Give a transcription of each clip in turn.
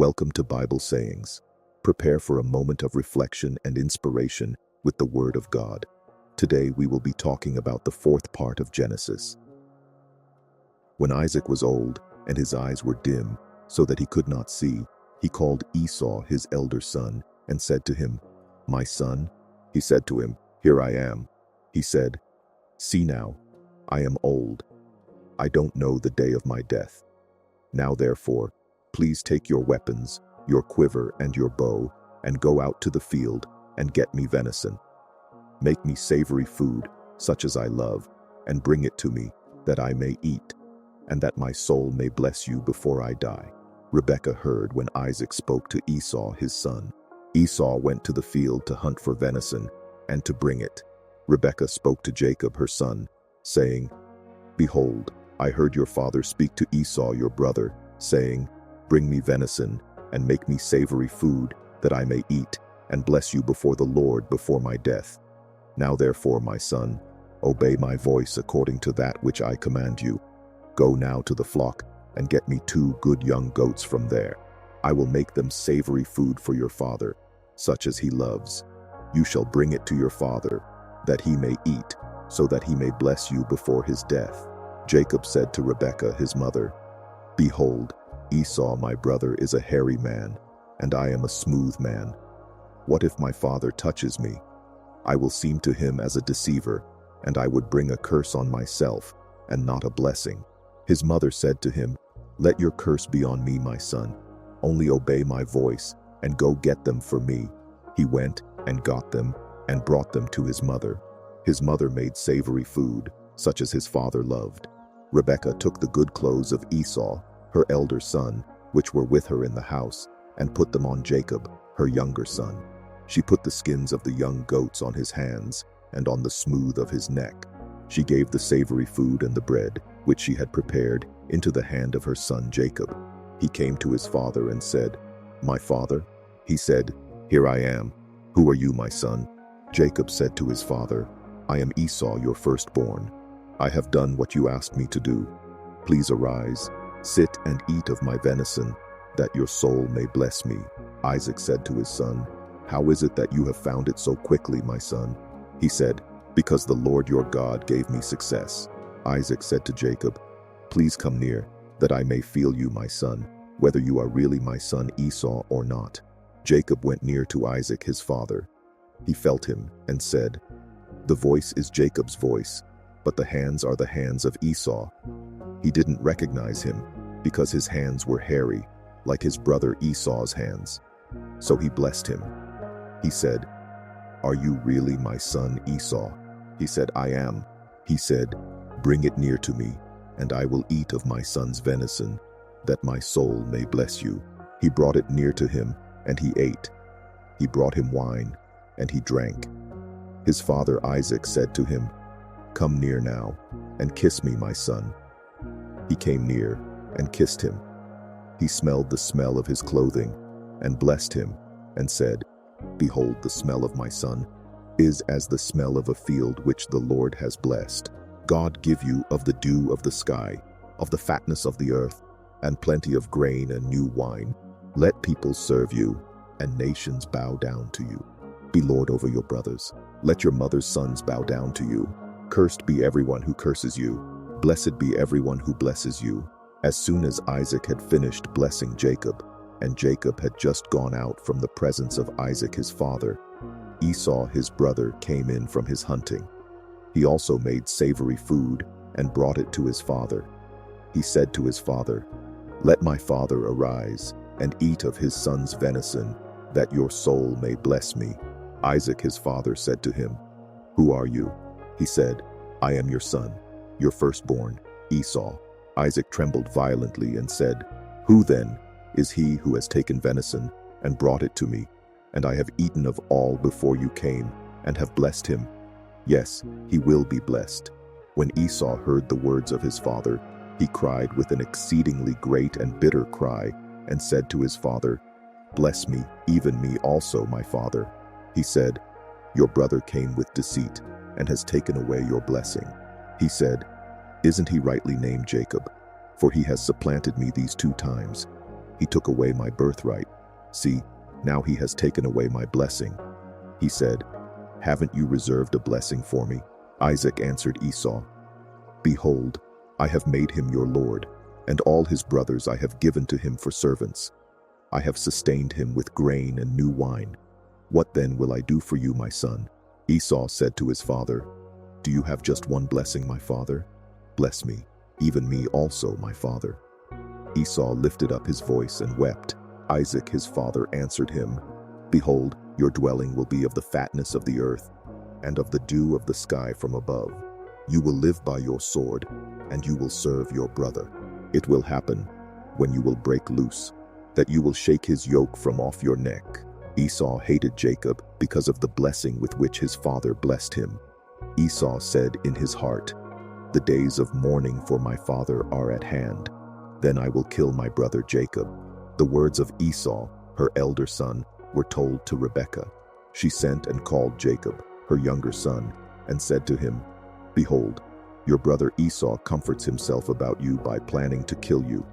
Welcome to Bible Sayings. Prepare for a moment of reflection and inspiration with the Word of God. Today we will be talking about the fourth part of Genesis. When Isaac was old and his eyes were dim, so that he could not see, he called Esau his elder son and said to him, "My son?" He said to him, "Here I am." He said, "See now, I am old. I don't know the day of my death. Now therefore, please take your weapons, your quiver and your bow, and go out to the field and get me venison. Make me savory food, such as I love, and bring it to me, that I may eat, and that my soul may bless you before I die." Rebekah heard when Isaac spoke to Esau his son. Esau went to the field to hunt for venison and to bring it. Rebekah spoke to Jacob her son, saying, "Behold, I heard your father speak to Esau your brother, saying, 'Bring me venison, and make me savory food, that I may eat, and bless you before the Lord before my death. Now therefore, my son, obey my voice according to that which I command you. Go now to the flock, and get me 2 good young goats from there. I will make them savory food for your father, such as he loves. You shall bring it to your father, that he may eat, so that he may bless you before his death." Jacob said to Rebekah his mother, "Behold, Esau my brother is a hairy man, and I am a smooth man. What if my father touches me? I will seem to him as a deceiver, and I would bring a curse on myself, and not a blessing." His mother said to him, "Let your curse be on me, my son. Only obey my voice, and go get them for me." He went and got them, and brought them to his mother. His mother made savory food, such as his father loved. Rebekah took the good clothes of Esau, her elder son, which were with her in the house, and put them on Jacob, her younger son. She put the skins of the young goats on his hands, and on the smooth of his neck. She gave the savory food and the bread, which she had prepared, into the hand of her son Jacob. He came to his father and said, "My father?" He said, "Here I am. Who are you, my son?" Jacob said to his father, "I am Esau, your firstborn. I have done what you asked me to do. Please arise, sit and eat of my venison, that your soul may bless me." Isaac said to his son, "How is it that you have found it so quickly, my son?" He said, "Because the Lord your God gave me success." Isaac said to Jacob, "Please come near, that I may feel you, my son, whether you are really my son Esau or not." Jacob went near to Isaac his father. He felt him and said, "The voice is Jacob's voice, but the hands are the hands of Esau." He didn't recognize him, because his hands were hairy, like his brother Esau's hands. So he blessed him. He said, "Are you really my son Esau?" He said, "I am." He said, "Bring it near to me, and I will eat of my son's venison, that my soul may bless you." He brought it near to him, and he ate. He brought him wine, and he drank. His father Isaac said to him, "Come near now, and kiss me, my son." He came near and kissed him. He smelled the smell of his clothing, and blessed him, and said, "Behold, the smell of my son is as the smell of a field which the Lord has blessed. God give you of the dew of the sky, of the fatness of the earth, and plenty of grain and new wine. Let peoples serve you, and nations bow down to you. Be Lord over your brothers. Let your mother's sons bow down to you. Cursed be everyone who curses you. Blessed be everyone who blesses you." As soon as Isaac had finished blessing Jacob, and Jacob had just gone out from the presence of Isaac his father, Esau his brother came in from his hunting. He also made savory food and brought it to his father. He said to his father, "Let my father arise and eat of his son's venison, that your soul may bless me." Isaac his father said to him, "Who are you?" He said, "I am your son, your firstborn, Esau." Isaac trembled violently and said, "Who then is he who has taken venison and brought it to me? And I have eaten of all before you came, and have blessed him. Yes, he will be blessed." When Esau heard the words of his father, he cried with an exceedingly great and bitter cry, and said to his father, "Bless me, even me also, my father." He said, "Your brother came with deceit, and has taken away your blessing." He said, "Isn't he rightly named Jacob? For he has supplanted me these 2 times. He took away my birthright. See, now he has taken away my blessing." He said, "Haven't you reserved a blessing for me?" Isaac answered Esau, "Behold, I have made him your lord, and all his brothers I have given to him for servants. I have sustained him with grain and new wine. What then will I do for you, my son?" Esau said to his father, "Do you have just one blessing, my father? Bless me, even me also, my father." Esau lifted up his voice and wept. Isaac his father answered him, "Behold, your dwelling will be of the fatness of the earth, and of the dew of the sky from above. You will live by your sword, and you will serve your brother. It will happen, when you will break loose, that you will shake his yoke from off your neck." Esau hated Jacob because of the blessing with which his father blessed him. Esau said in his heart, "The days of mourning for my father are at hand. Then I will kill my brother Jacob." The words of Esau, her elder son, were told to Rebekah. She sent and called Jacob, her younger son, and said to him, "Behold, your brother Esau comforts himself about you by planning to kill you.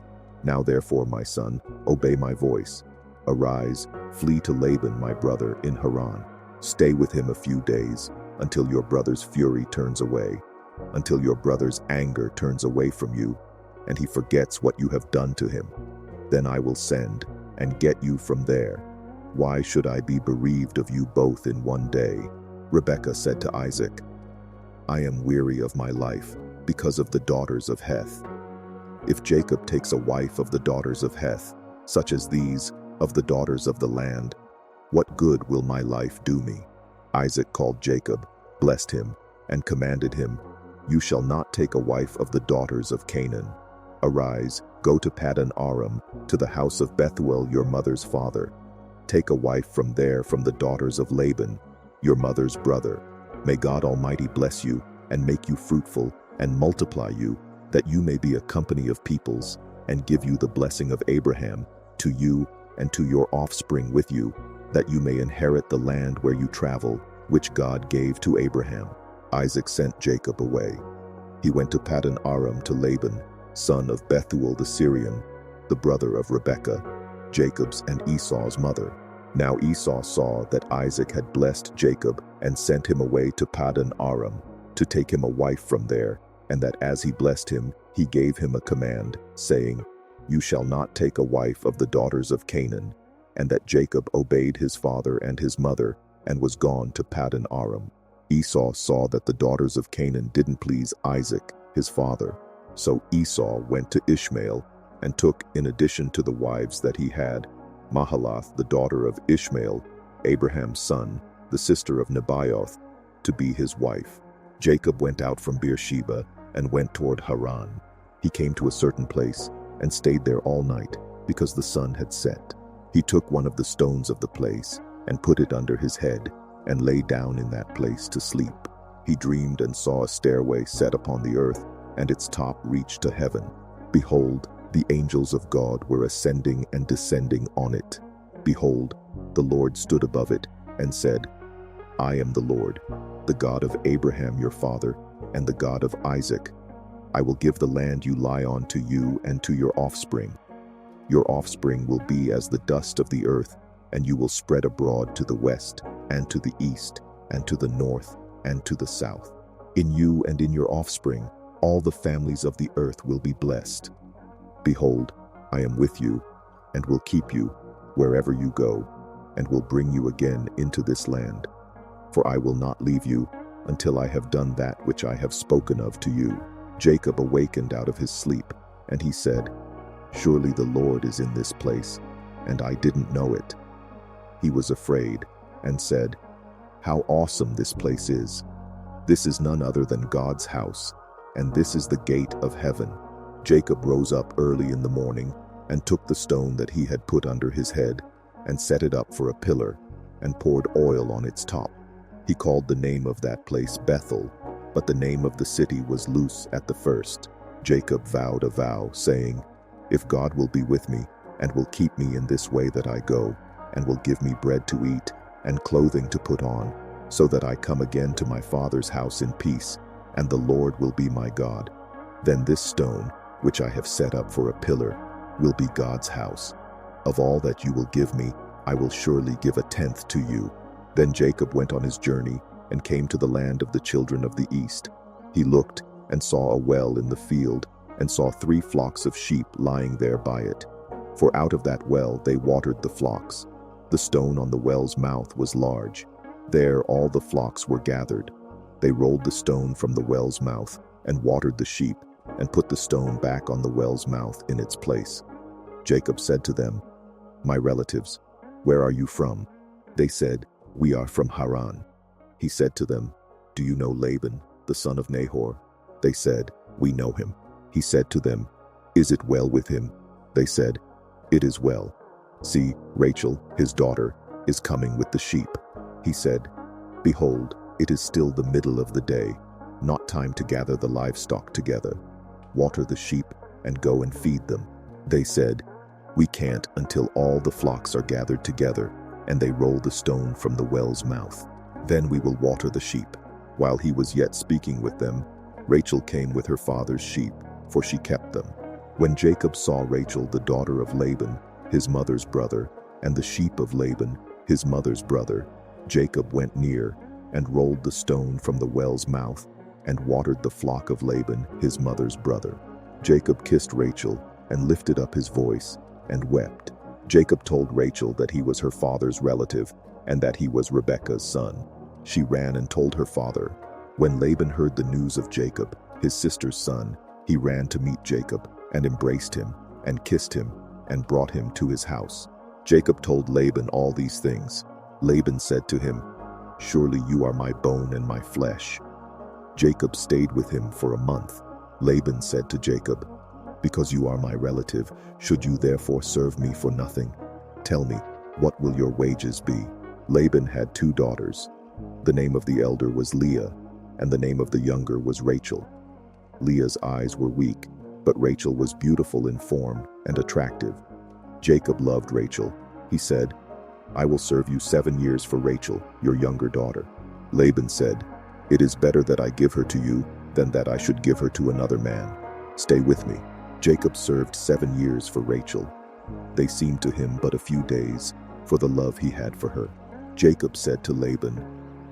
Now therefore, my son, obey my voice. Arise, flee to Laban my brother in Haran. Stay with him a few days, until your brother's fury turns away, until your brother's anger turns away from you, and he forgets what you have done to him. Then I will send and get you from there. Why should I be bereaved of you both in one day?" Rebekah said to Isaac, "I am weary of my life because of the daughters of Heth. If Jacob takes a wife of the daughters of Heth, such as these, of the daughters of the land, what good will my life do me?" Isaac called Jacob, blessed him, and commanded him, "You shall not take a wife of the daughters of Canaan. Arise, go to Paddan Aram, to the house of Bethuel your mother's father. Take a wife from there from the daughters of Laban, your mother's brother. May God Almighty bless you, and make you fruitful, and multiply you, that you may be a company of peoples, and give you the blessing of Abraham, to you and to your offspring with you, that you may inherit the land where you travel, which God gave to Abraham." Isaac sent Jacob away. He went to Paddan Aram to Laban, son of Bethuel the Syrian, the brother of Rebekah, Jacob's and Esau's mother. Now Esau saw that Isaac had blessed Jacob and sent him away to Paddan Aram to take him a wife from there, and that as he blessed him, he gave him a command, saying, "You shall not take a wife of the daughters of Canaan," and that Jacob obeyed his father and his mother and was gone to Paddan Aram. Esau saw that the daughters of Canaan didn't please Isaac, his father. So Esau went to Ishmael and took, in addition to the wives that he had, Mahalath, the daughter of Ishmael, Abraham's son, the sister of Nebaioth, to be his wife. Jacob went out from Beersheba and went toward Haran. He came to a certain place and stayed there all night, because the sun had set. He took one of the stones of the place and put it under his head and lay down in that place to sleep. He dreamed and saw a stairway set upon the earth, and its top reached to heaven. Behold, the angels of God were ascending and descending on it. Behold, the Lord stood above it and said, "I am the Lord, the God of Abraham your father, and the God of Isaac. I will give the land you lie on to you and to your offspring. Your offspring will be as the dust of the earth, and you will spread abroad to the west, and to the east, and to the north, and to the south. In you and in your offspring, all the families of the earth will be blessed. Behold, I am with you, and will keep you wherever you go, and will bring you again into this land. For I will not leave you until I have done that which I have spoken of to you." Jacob awakened out of his sleep, and he said, "Surely the Lord is in this place, and I didn't know it." He was afraid, and said, "How awesome this place is! This is none other than God's house, and this is the gate of heaven." Jacob rose up early in the morning, and took the stone that he had put under his head, and set it up for a pillar, and poured oil on its top. He called the name of that place Bethel, but the name of the city was Luz at the first. Jacob vowed a vow, saying, "If God will be with me, and will keep me in this way that I go, and will give me bread to eat, and clothing to put on, so that I come again to my father's house in peace, and the Lord will be my God, then this stone, which I have set up for a pillar, will be God's house." Of all that you will give me, I will surely give a tenth to you." Then Jacob went on his journey and came to the land of the children of the east. He looked and saw a well in the field, and saw 3 flocks of sheep lying there by it. For out of that well they watered the flocks. The stone on the well's mouth was large. There all the flocks were gathered. They rolled the stone from the well's mouth and watered the sheep, and put the stone back on the well's mouth in its place. Jacob said to them, "My relatives, where are you from?" They said, "We are from Haran." He said to them, "Do you know Laban, the son of Nahor?" They said, "We know him." He said to them, "Is it well with him?" They said, "It is well. See, Rachel, his daughter, is coming with the sheep." He said, "Behold, it is still the middle of the day, not time to gather the livestock together. Water the sheep and go and feed them." They said, "We can't until all the flocks are gathered together and they roll the stone from the well's mouth. Then we will water the sheep." While he was yet speaking with them, Rachel came with her father's sheep, for she kept them. When Jacob saw Rachel, the daughter of Laban, his mother's brother, and the sheep of Laban, his mother's brother, Jacob went near and rolled the stone from the well's mouth and watered the flock of Laban, his mother's brother. Jacob kissed Rachel and lifted up his voice and wept. Jacob told Rachel that he was her father's relative and that he was Rebekah's son. She ran and told her father. When Laban heard the news of Jacob, his sister's son, he ran to meet Jacob and embraced him and kissed him and brought him to his house. Jacob told Laban all these things. Laban said to him, "Surely you are my bone and my flesh." Jacob stayed with him for a month. Laban said to Jacob, "Because you are my relative, should you therefore serve me for nothing? Tell me, what will your wages be?" Laban had 2 daughters. The name of the elder was Leah, and the name of the younger was Rachel. Leah's eyes were weak, but Rachel was beautiful in form and attractive. Jacob loved Rachel. He said, "I will serve you 7 years for Rachel, your younger daughter." Laban said, "It is better that I give her to you than that I should give her to another man. Stay with me." Jacob served 7 years for Rachel. They seemed to him but a few days, for the love he had for her. Jacob said to Laban,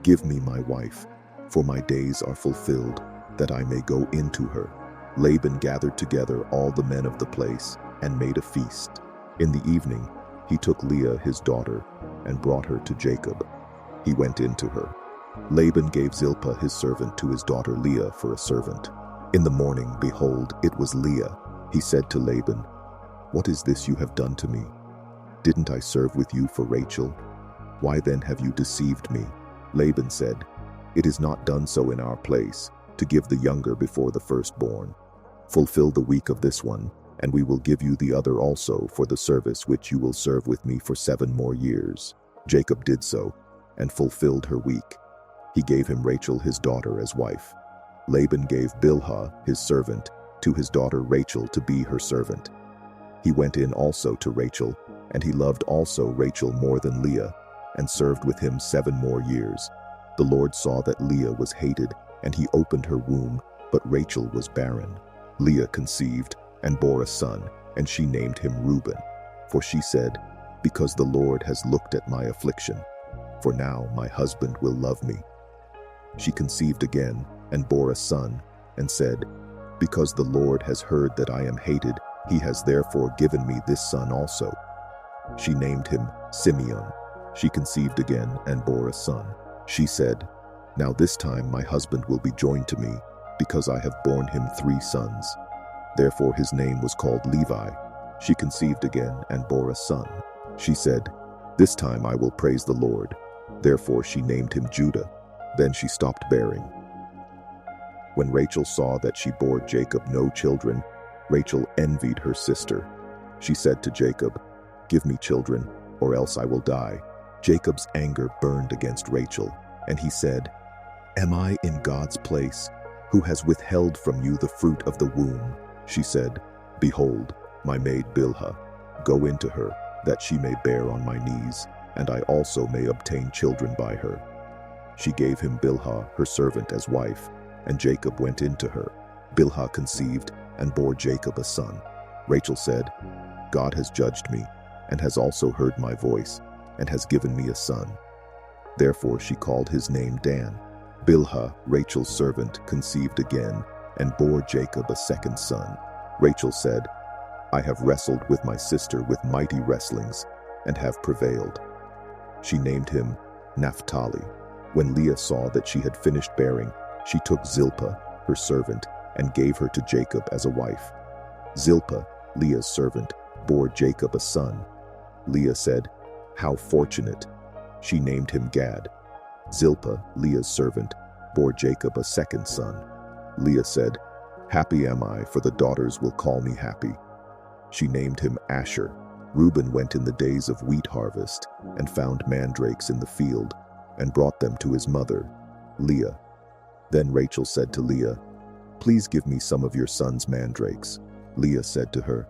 "Give me my wife, for my days are fulfilled, that I may go into her." Laban gathered together all the men of the place and made a feast. In the evening, he took Leah his daughter and brought her to Jacob. He went into her. Laban gave Zilpah his servant to his daughter Leah for a servant. In the morning, behold, it was Leah. He said to Laban, "What is this you have done to me? Didn't I serve with you for Rachel? Why then have you deceived me?" Laban said, "It is not done so in our place, to give the younger before the firstborn. Fulfill the week of this one, and we will give you the other also for the service which you will serve with me for 7 more years." Jacob did so, and fulfilled her week. He gave him Rachel his daughter as wife. Laban gave Bilhah his servant to his daughter Rachel to be her servant. He went in also to Rachel, and he loved also Rachel more than Leah, and served with him 7 more years. The Lord saw that Leah was hated, and he opened her womb, but Rachel was barren. Leah conceived and bore a son, and she named him Reuben. For she said, "Because the Lord has looked at my affliction, for now my husband will love me." She conceived again and bore a son, and said, "Because the Lord has heard that I am hated, he has therefore given me this son also." She named him Simeon. She conceived again and bore a son. She said, "Now this time my husband will be joined to me, because I have borne him 3 sons." Therefore his name was called Levi. She conceived again and bore a son. She said, "This time I will praise the Lord." Therefore she named him Judah. Then she stopped bearing. When Rachel saw that she bore Jacob no children, Rachel envied her sister. She said to Jacob, "Give me children, or else I will die." Jacob's anger burned against Rachel, and he said, "Am I in God's place, who has withheld from you the fruit of the womb?" She said, "Behold, my maid Bilhah, go into her, that she may bear on my knees, and I also may obtain children by her." She gave him Bilhah, her servant, as wife, and Jacob went into her. Bilhah conceived and bore Jacob a son. Rachel said, "God has judged me. and has also heard my voice, and has given me a son." Therefore she called his name Dan. Bilhah, Rachel's servant, conceived again, and bore Jacob a second son. Rachel said, "I have wrestled with my sister with mighty wrestlings, and have prevailed." She named him Naphtali. When Leah saw that she had finished bearing, she took Zilpah, her servant, and gave her to Jacob as a wife. Zilpah, Leah's servant, bore Jacob a son. Leah said, "How fortunate!" She named him Gad. Zilpah, Leah's servant, bore Jacob a second son. Leah said, "Happy am I, for the daughters will call me happy." She named him Asher. Reuben went in the days of wheat harvest, and found mandrakes in the field, and brought them to his mother, Leah. Then Rachel said to Leah, "Please give me some of your son's mandrakes." Leah said to her,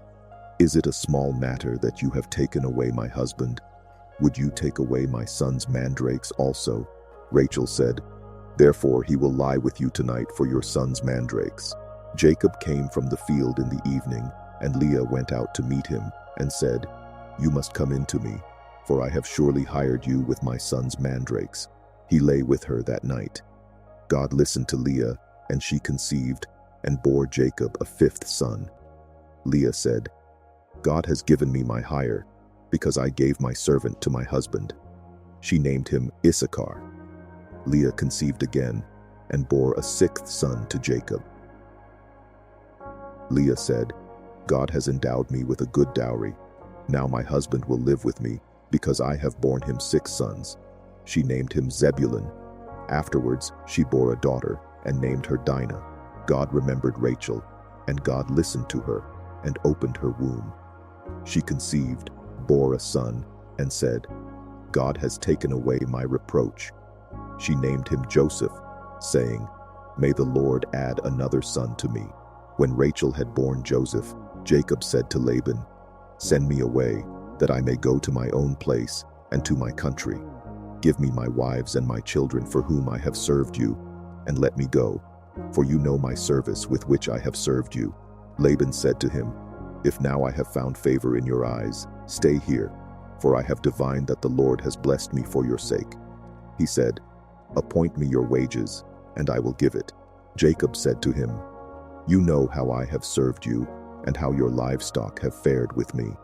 "Is it a small matter that you have taken away my husband? Would you take away my son's mandrakes also?" Rachel said, "Therefore he will lie with you tonight for your son's mandrakes." Jacob came from the field in the evening, and Leah went out to meet him, and said, "You must come in to me, for I have surely hired you with my son's mandrakes." He lay with her that night. God listened to Leah, and she conceived, and bore Jacob a fifth son. Leah said, "God has given me my hire, because I gave my servant to my husband." She named him Issachar. Leah conceived again, and bore a sixth son to Jacob. Leah said, "God has endowed me with a good dowry. Now my husband will live with me, because I have borne him 6 sons." She named him Zebulun. Afterwards she bore a daughter, and named her Dinah. God remembered Rachel, and God listened to her, and opened her womb. She conceived, bore a son, and said, "God has taken away my reproach." She named him Joseph, saying, "May the Lord add another son to me." When Rachel had borne Joseph, Jacob said to Laban, "Send me away, that I may go to my own place and to my country. Give me my wives and my children for whom I have served you, and let me go, for you know my service with which I have served you." Laban said to him, "If now I have found favor in your eyes, stay here, for I have divined that the Lord has blessed me for your sake." He said, "Appoint me your wages, and I will give it." Jacob said to him, "You know how I have served you, and how your livestock have fared with me.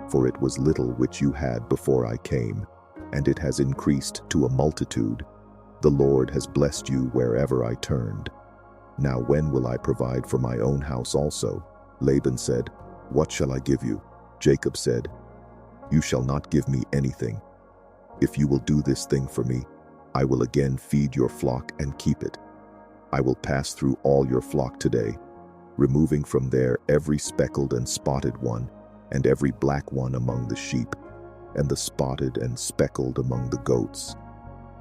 For it was little which you had before I came, and it has increased to a multitude. The Lord has blessed you wherever I turned. Now when will I provide for my own house also?" Laban said, "What shall I give you?" Jacob said, "You shall not give me anything. If you will do this thing for me, I will again feed your flock and keep it. I will pass through all your flock today, removing from there every speckled and spotted one, and every black one among the sheep, and the spotted and speckled among the goats.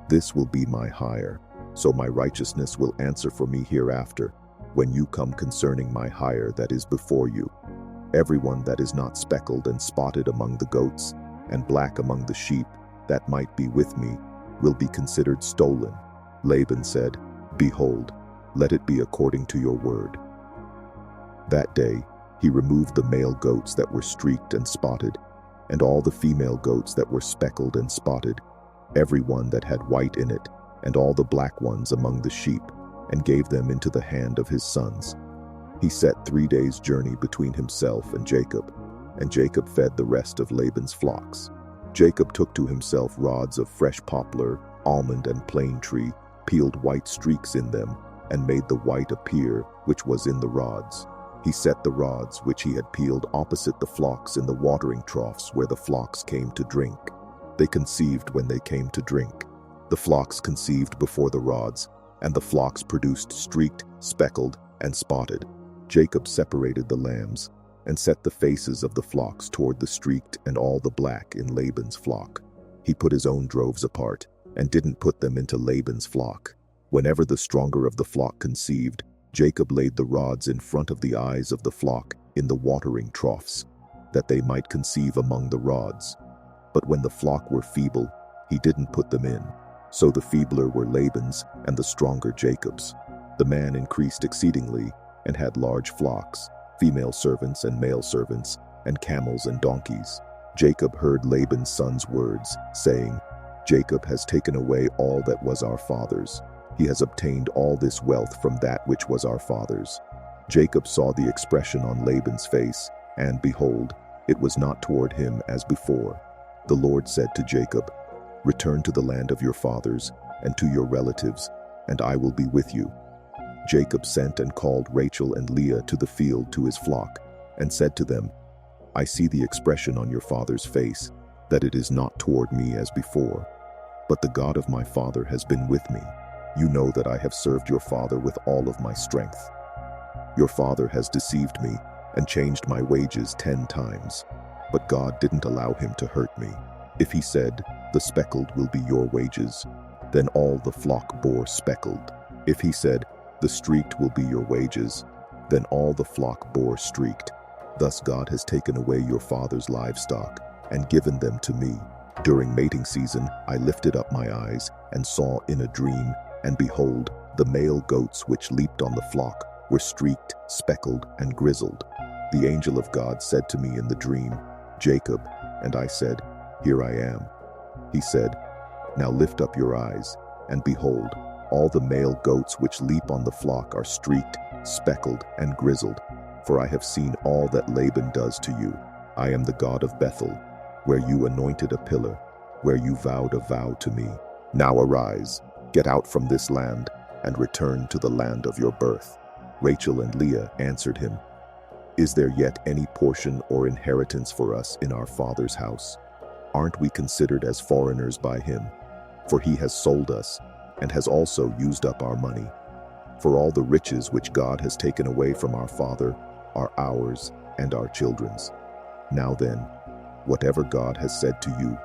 This will be my hire, so my righteousness will answer for me hereafter, when you come concerning my hire that is before you. Everyone that is not speckled and spotted among the goats, and black among the sheep, that might be with me, will be considered stolen." Laban said, "Behold, let it be according to your word." That day he removed the male goats that were streaked and spotted, and all the female goats that were speckled and spotted, every one that had white in it, and all the black ones among the sheep, and gave them into the hand of his sons. He set 3 days' journey between himself and Jacob fed the rest of Laban's flocks. Jacob took to himself rods of fresh poplar, almond, and plane tree, peeled white streaks in them, and made the white appear which was in the rods. He set the rods which he had peeled opposite the flocks in the watering troughs where the flocks came to drink. They conceived when they came to drink. The flocks conceived before the rods, and the flocks produced streaked, speckled, and spotted. Jacob separated the lambs, and set the faces of the flocks toward the streaked and all the black in Laban's flock. He put his own droves apart, and didn't put them into Laban's flock. Whenever the stronger of the flock conceived, Jacob laid the rods in front of the eyes of the flock in the watering troughs, that they might conceive among the rods. But when the flock were feeble, he didn't put them in. So the feebler were Laban's, and the stronger Jacob's. The man increased exceedingly, and had large flocks, female servants and male servants, and camels and donkeys. Jacob heard Laban's son's words, saying, "Jacob has taken away all that was our father's. He has obtained all this wealth from that which was our father's." Jacob saw the expression on Laban's face, and behold, it was not toward him as before. The Lord said to Jacob, "Return to the land of your fathers and to your relatives, and I will be with you." Jacob sent and called Rachel and Leah to the field to his flock, and said to them, "I see the expression on your father's face, that it is not toward me as before. But the God of my father has been with me. You know that I have served your father with all of my strength. Your father has deceived me and changed my wages 10 times. But God didn't allow him to hurt me. If he said, 'The speckled will be your wages,' then all the flock bore speckled. If he said, 'The streaked will be your wages,' then all the flock bore streaked. Thus God has taken away your father's livestock and given them to me. During mating season, I lifted up my eyes and saw in a dream, and behold, the male goats which leaped on the flock were streaked, speckled, and grizzled. The angel of God said to me in the dream, 'Jacob,' and I said, 'Here I am.' He said, 'Now lift up your eyes, and behold, all the male goats which leap on the flock are streaked, speckled, and grizzled. For I have seen all that Laban does to you. I am the God of Bethel, where you anointed a pillar, where you vowed a vow to me. Now arise, get out from this land, and return to the land of your birth.' Rachel and Leah answered him, 'Is there yet any portion or inheritance for us in our father's house? Aren't we considered as foreigners by him? For he has sold us, and has also used up our money. For all the riches which God has taken away from our father are ours and our children's. Now then, whatever God has said to you,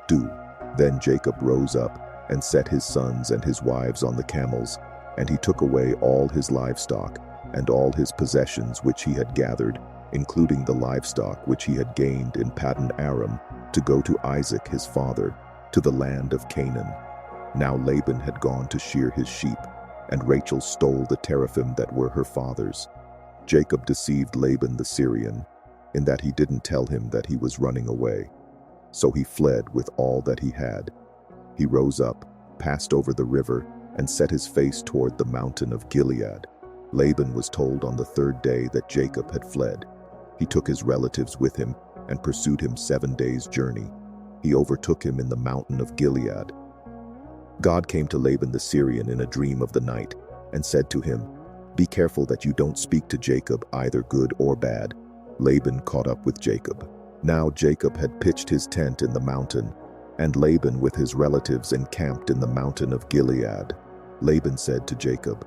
do.' Then Jacob rose up and set his sons and his wives on the camels, and he took away all his livestock and all his possessions which he had gathered, including the livestock which he had gained in Paddan Aram, to go to Isaac his father, to the land of Canaan. Now Laban had gone to shear his sheep, and Rachel stole the teraphim that were her father's. Jacob deceived Laban the Syrian, in that he didn't tell him that he was running away. So he fled with all that he had. He rose up, passed over the river, and set his face toward the mountain of Gilead. Laban was told on the 3rd day that Jacob had fled. He took his relatives with him and pursued him 7 days' journey. He overtook him in the mountain of Gilead. God came to Laban the Syrian in a dream of the night and said to him, "Be careful that you don't speak to Jacob either good or bad." Laban caught up with Jacob. Now Jacob had pitched his tent in the mountain, and Laban with his relatives encamped in the mountain of Gilead. Laban said to Jacob,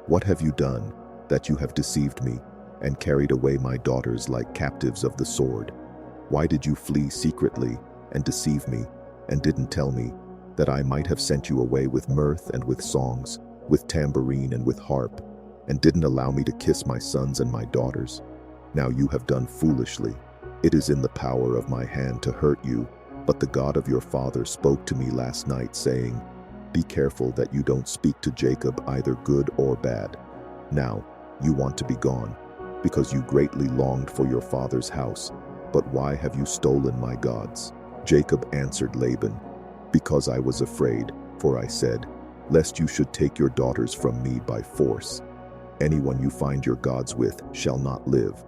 "What have you done, that you have deceived me, and carried away my daughters like captives of the sword? Why did you flee secretly and deceive me, and didn't tell me, that I might have sent you away with mirth and with songs, with tambourine and with harp, and didn't allow me to kiss my sons and my daughters? Now you have done foolishly. It is in the power of my hand to hurt you, but the God of your father spoke to me last night, saying, 'Be careful that you don't speak to Jacob either good or bad.' Now you want to be gone, because you greatly longed for your father's house. But why have you stolen my gods?" Jacob answered Laban, "Because I was afraid, for I said, 'Lest you should take your daughters from me by force.' Anyone you find your gods with shall not live.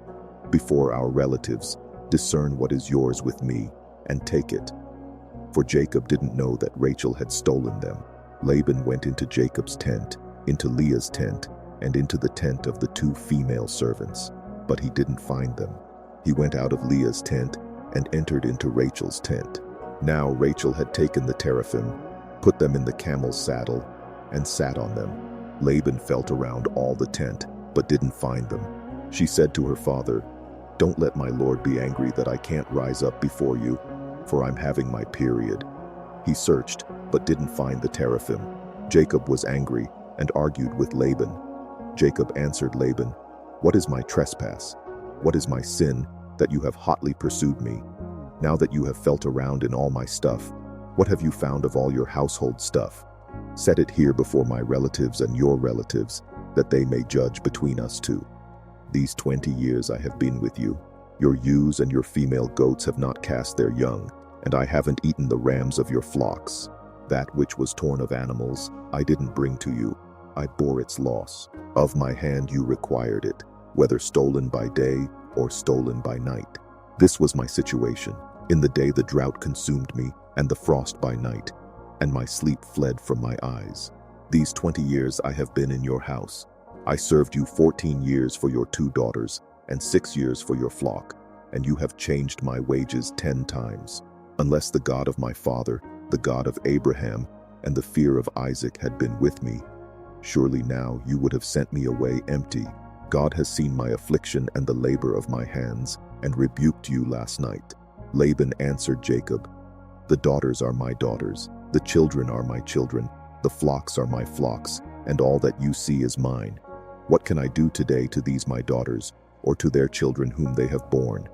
Before our relatives, discern what is yours with me, and take it." For Jacob didn't know that Rachel had stolen them. Laban went into Jacob's tent, into Leah's tent, and into the tent of the 2 female servants, but he didn't find them. He went out of Leah's tent and entered into Rachel's tent. Now Rachel had taken the teraphim, put them in the camel's saddle, and sat on them. Laban felt around all the tent, but didn't find them. She said to her father, "Don't let my lord be angry that I can't rise up before you, for I'm having my period." He searched, but didn't find the teraphim. Jacob was angry and argued with Laban. Jacob answered Laban, "What is my trespass? What is my sin, that you have hotly pursued me? Now that you have felt around in all my stuff, what have you found of all your household stuff? Set it here before my relatives and your relatives, that they may judge between us 2. These 20 years I have been with you. Your ewes and your female goats have not cast their young, and I haven't eaten the rams of your flocks. That which was torn of animals, I didn't bring to you. I bore its loss. Of my hand you required it, whether stolen by day or stolen by night. This was my situation. In the day the drought consumed me, and the frost by night, and my sleep fled from my eyes. These 20 years I have been in your house. I served you 14 years for your 2 daughters, and 6 years for your flock, and you have changed my wages 10 times. Unless the God of my father, the God of Abraham, and the fear of Isaac had been with me, surely now you would have sent me away empty. God has seen my affliction and the labor of my hands, and rebuked you last night. Laban answered Jacob, the daughters are my daughters, the children are my children, the flocks are my flocks, and all that you see is mine. What can I do today to these my daughters, or to their children whom they have borne?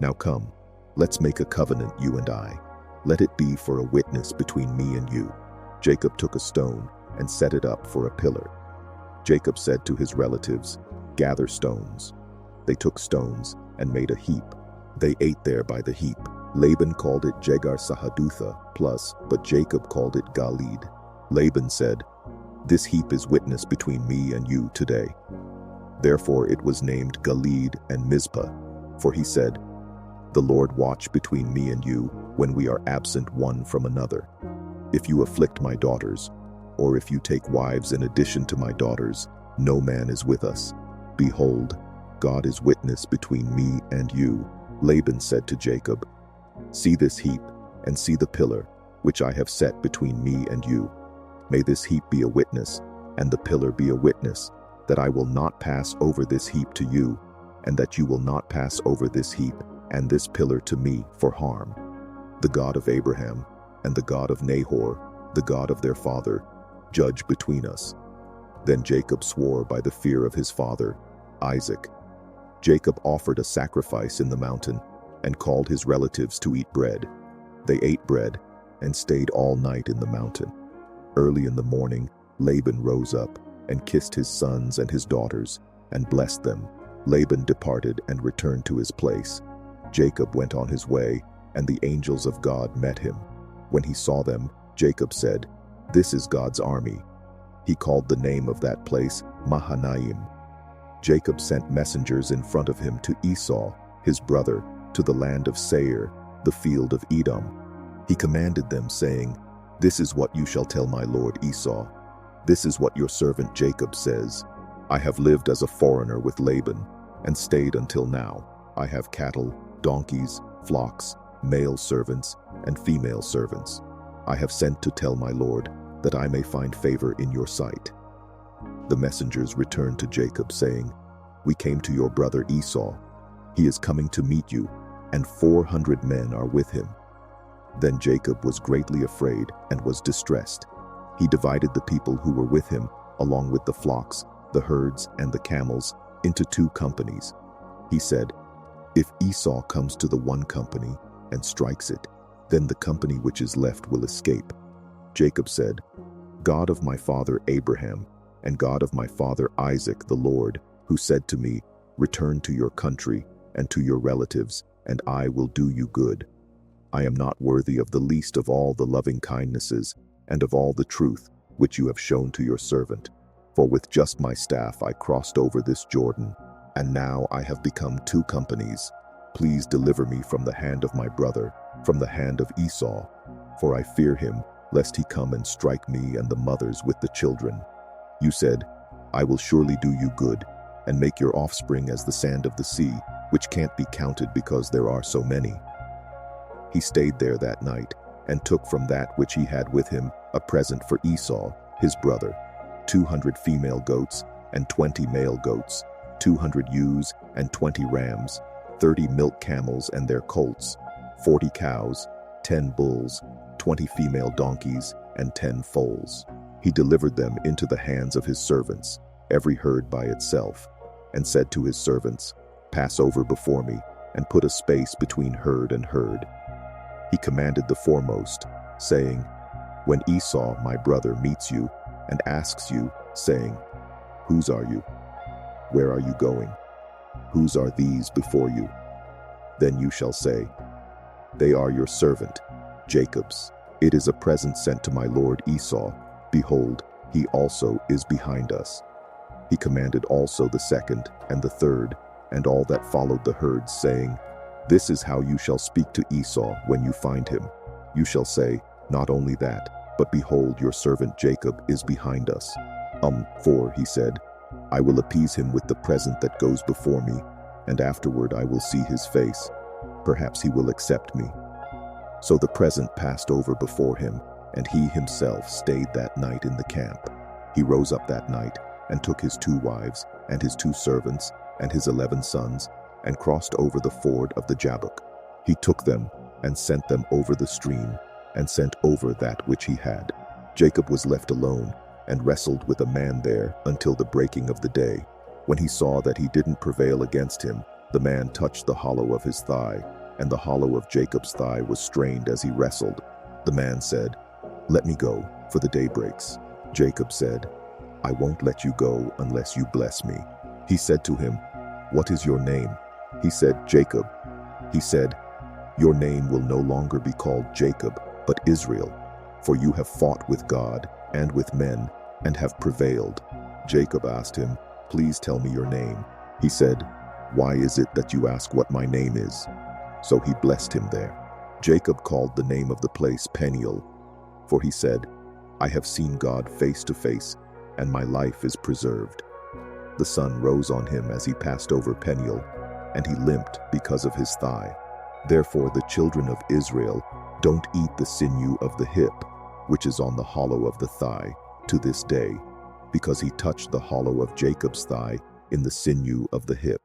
Now come, let's make a covenant, you and I. Let it be for a witness between me and you. Jacob took a stone and set it up for a pillar. Jacob said to his relatives, gather stones. They took stones and made a heap. They ate there by the heap. Laban called it Jegar Sahadutha plus, but Jacob called it Galid. Laban said, this heap is witness between me and you today. Therefore it was named Galid and Mizpah, for he said, the Lord watch between me and you when we are absent one from another. If you afflict my daughters, or if you take wives in addition to my daughters, no man is with us. Behold, God is witness between me and you. Laban said to Jacob, see this heap, and see the pillar, which I have set between me and you. May this heap be a witness, and the pillar be a witness, that I will not pass over this heap to you, and that you will not pass over this heap and this pillar to me for harm. The God of Abraham, and the God of Nahor, the God of their father, judge between us. Then Jacob swore by the fear of his father, Isaac. Jacob offered a sacrifice in the mountain, and called his relatives to eat bread. They ate bread, and stayed all night in the mountain. Early in the morning, Laban rose up, and kissed his sons and his daughters, and blessed them. Laban departed and returned to his place. Jacob went on his way, and the angels of God met him. When he saw them, Jacob said, this is God's army. He called the name of that place Mahanaim. Jacob sent messengers in front of him to Esau, his brother, to the land of Seir, the field of Edom. He commanded them, saying, this is what you shall tell my lord Esau. This is what your servant Jacob says. I have lived as a foreigner with Laban, and stayed until now. I have cattle, donkeys, flocks, male servants, and female servants. I have sent to tell my lord, that I may find favor in your sight. The messengers returned to Jacob, saying, we came to your brother Esau. He is coming to meet you, and 400 men are with him. Then Jacob was greatly afraid and was distressed. He divided the people who were with him, along with the flocks, the herds, and the camels, into 2 companies. He said, if Esau comes to the one company and strikes it, then the company which is left will escape. Jacob said, God of my father Abraham, and God of my father Isaac the Lord, who said to me, return to your country and to your relatives, and I will do you good. I am not worthy of the least of all the loving kindnesses and of all the truth which you have shown to your servant. For with just my staff I crossed over this Jordan, and now I have become 2 companies. Please deliver me from the hand of my brother, from the hand of Esau, for I fear him, lest he come and strike me and the mothers with the children. You said, I will surely do you good, and make your offspring as the sand of the sea, which can't be counted because there are so many. He stayed there that night, and took from that which he had with him a present for Esau, his brother, 200 female goats and 20 male goats, 200 ewes and 20 rams, 30 milk camels and their colts, 40 cows, 10 bulls, 20 female donkeys, and 10 foals. He delivered them into the hands of his servants, every herd by itself, and said to his servants, pass over before me, and put a space between herd and herd. He commanded the foremost, saying, when Esau, my brother, meets you, and asks you, saying, whose are you? Where are you going? Whose are these before you? Then you shall say, they are your servant, Jacob's. It is a present sent to my lord Esau. Behold, he also is behind us. He commanded also the second and the third, and all that followed the herds, saying, this is how you shall speak to Esau when you find him. You shall say, not only that, but behold, your servant Jacob is behind us. For, he said, I will appease him with the present that goes before me, and afterward I will see his face. Perhaps he will accept me. So the present passed over before him, and he himself stayed that night in the camp. He rose up that night, and took his 2 wives, and his 2 servants, and his 11 sons, and crossed over the ford of the Jabbok. He took them, and sent them over the stream, and sent over that which he had. Jacob was left alone, and wrestled with a man there until the breaking of the day. When he saw that he didn't prevail against him, the man touched the hollow of his thigh, and the hollow of Jacob's thigh was strained as he wrestled. The man said, let me go, for the day breaks. Jacob said, I won't let you go unless you bless me. He said to him, what is your name? He said, Jacob. He said, your name will no longer be called Jacob, but Israel, for you have fought with God and with men, and have prevailed. Jacob asked him, please tell me your name. He said, why is it that you ask what my name is? So he blessed him there. Jacob called the name of the place Peniel, for he said, I have seen God face to face, and my life is preserved. The sun rose on him as he passed over Peniel, and he limped because of his thigh. Therefore the children of Israel don't eat the sinew of the hip, which is on the hollow of the thigh, to this day, because he touched the hollow of Jacob's thigh in the sinew of the hip.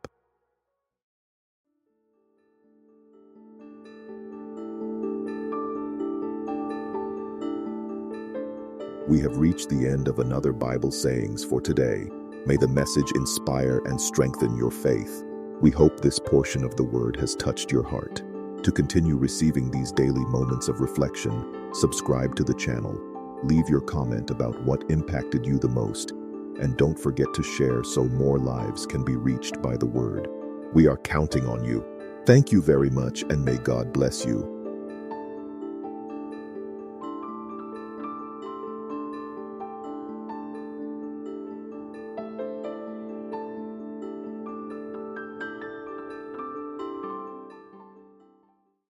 We have reached the end of another Bible sayings for today. May the message inspire and strengthen your faith. We hope this portion of the word has touched your heart. To continue receiving these daily moments of reflection, subscribe to the channel, leave your comment about what impacted you the most, and don't forget to share so more lives can be reached by the word. We are counting on you. Thank you very much, and may God bless you.